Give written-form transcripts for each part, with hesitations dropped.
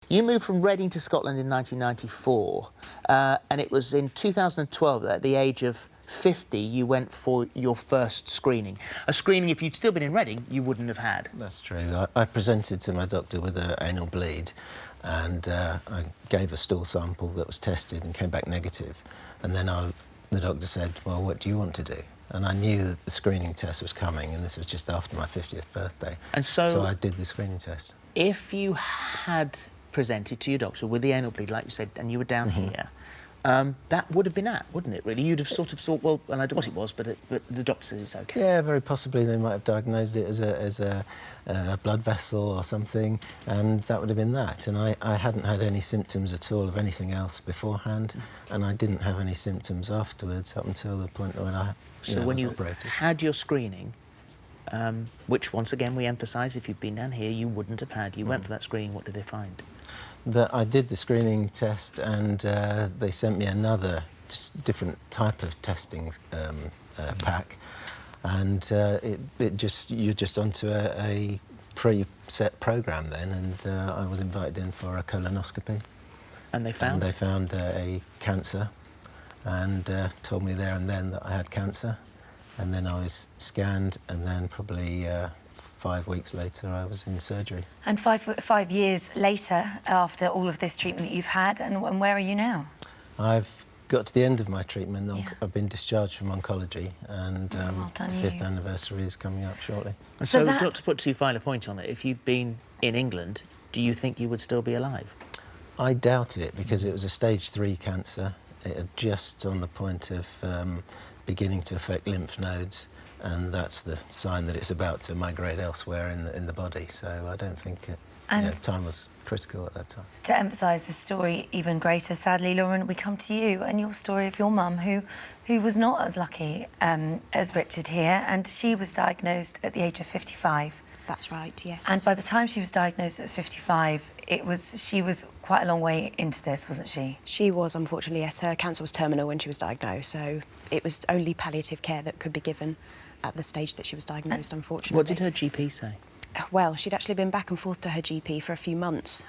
You moved from Reading to Scotland in 1994, and it was in 2012 that at the age of 50 you went for your first screening. A screening, if you'd still been in Reading, you wouldn't have had. That's true. I presented to my doctor with an anal bleed, and I gave a stool sample that was tested and came back negative. And then the doctor said, well, what do you want to do? And I knew that the screening test was coming, and this was just after my 50th birthday. And so I did the screening test. If you had presented to your doctor with the anal bleed, like you said, and you were down here, that would have been wouldn't it, really? You'd have sort of thought, well, and I don't know what it was, but the doctor says it's OK. Yeah, very possibly they might have diagnosed it as a blood vessel or something, and that would have been that. And I hadn't had any symptoms at all of anything else beforehand, and I didn't have any symptoms afterwards up until the point when I was operated. Had your screening, which, once again, we emphasise, if you'd been down here, you wouldn't have had. You went for that screening, what did they find? That I did the screening test, and they sent me another, just different type of testing pack, and you're just onto a pre-set programme then, and I was invited in for a colonoscopy. And they found? And they found a cancer, and told me there and then that I had cancer, and then I was scanned, and then probably 5 weeks later, I was in surgery. And five years later, after all of this treatment that you've had, and where are you now? I've got to the end of my treatment. I've been discharged from oncology, and the 5th anniversary is coming up shortly. So to put too fine a point on it, if you'd been in England, do you think you would still be alive? I doubt it, because it was a stage 3 cancer. It had just on the point of beginning to affect lymph nodes, and that's the sign that it's about to migrate elsewhere in the body. So I don't think time was critical at that time. To emphasise the story even greater, sadly, Lauren, we come to you and your story of your mum, who was not as lucky as Richard here, and she was diagnosed at the age of 55. That's right, yes. And by the time she was diagnosed at 55, she was quite a long way into this, wasn't she? She was, unfortunately, yes. Her cancer was terminal when she was diagnosed, so it was only palliative care that could be given at the stage that she was diagnosed, unfortunately. What did her GP say? Well, she'd actually been back and forth to her GP for a few months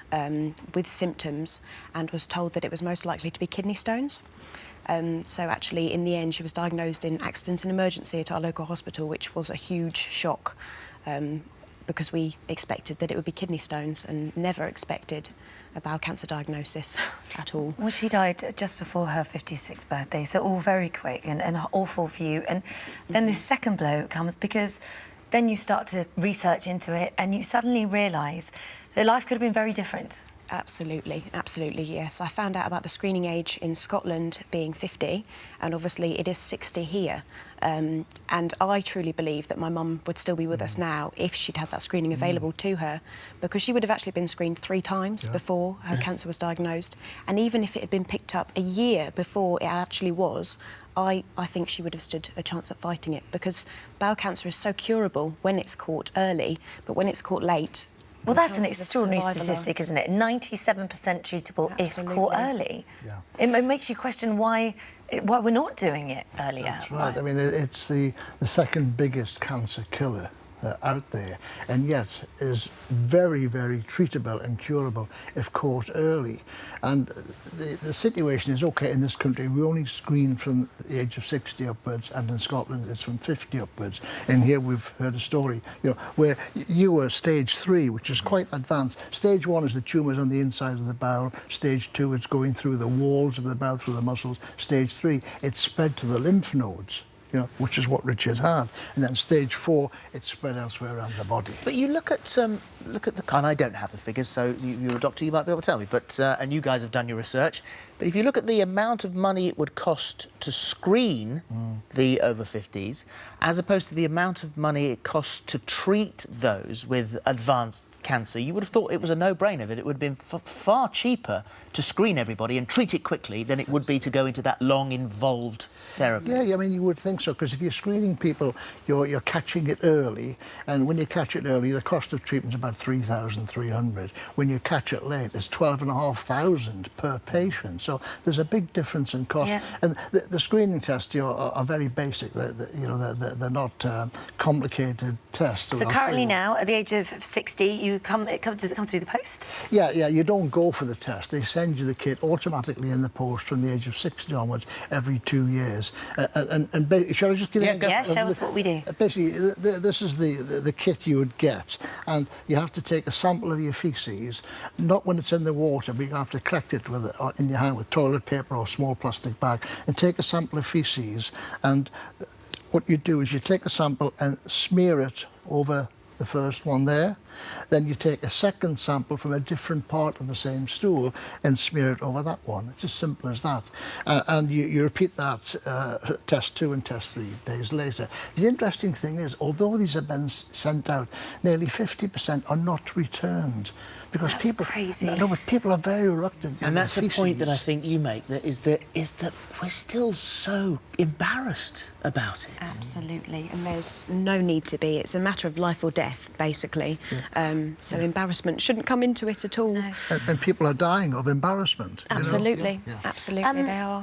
with symptoms, and was told that it was most likely to be kidney stones. So actually, in the end, she was diagnosed in accident and emergency at our local hospital, which was a huge shock, because we expected that it would be kidney stones and never expected a bowel cancer diagnosis at all. Well, she died just before her 56th birthday, so all very quick and awful for you. And then this second blow comes, because then you start to research into it and you suddenly realise that life could have been very different. Absolutely, absolutely, yes. I found out about the screening age in Scotland being 50, and obviously it is 60 here. And I truly believe that my mum would still be with us now if she'd had that screening available to her, because she would have actually been screened 3 times before her cancer was diagnosed. And even if it had been picked up a year before it actually was, I think she would have stood a chance at fighting it, because bowel cancer is so curable when it's caught early, but when it's caught late... Well, that's an extraordinary statistic, isn't it? 97% treatable if caught early. Yeah. It makes you question why we're not doing it earlier. That's right. I mean, it's the second biggest cancer killer out there, and yet is very, very treatable and curable if caught early. And the situation is, OK, in this country, we only screen from the age of 60 upwards, and in Scotland it's from 50 upwards. And here we've heard a story, where you were stage 3, which is quite advanced. Stage 1 is the tumours on the inside of the bowel. Stage 2, it's going through the walls of the bowel, through the muscles. Stage 3, it's spread to the lymph nodes, which is what Richard had. And then stage 4, it's spread elsewhere around the body. But you look at the... And I don't have the figures, so you're a doctor, you might be able to tell me, but and you guys have done your research. But if you look at the amount of money it would cost to screen the over 50s, as opposed to the amount of money it costs to treat those with advanced cancer, you would have thought it was a no-brainer, that it would have been far cheaper to screen everybody and treat it quickly than it would be to go into that long, involved therapy. Yeah, I mean, you would think so, because if you're screening people, you're catching it early, and when you catch it early, the cost of treatment is about 3,300. When you catch it late, it's 12,500 per patient. So there's a big difference in cost. Yeah. And the screening tests are very basic. They're not complicated tests. So currently now, at the age of 60, does it come through the post? Yeah, you don't go for the test. They send you the kit automatically in the post from the age of 60 onwards every 2 years. Shall I just give you... Yeah, show us what we do. Basically, this is the kit you would get, and you have to take a sample of your faeces, not when it's in the water, but you have to collect it in your hand with toilet paper or a small plastic bag, and take a sample of faeces, and what you do is you take a sample and smear it over the first one there. Then you take a second sample from a different part of the same stool and smear it over that one. It's as simple as that. And you repeat that test 2 and test 3 days later. The interesting thing is, although these have been sent out, nearly 50% are not returned. Because That's people, crazy. No, but people are very reluctant. And that's the point that I think you make, that we're still so embarrassed about it. Absolutely, and there's no need to be. It's a matter of life or death, basically. So embarrassment shouldn't come into it at all. No. And people are dying of embarrassment. Absolutely, You know? absolutely they are.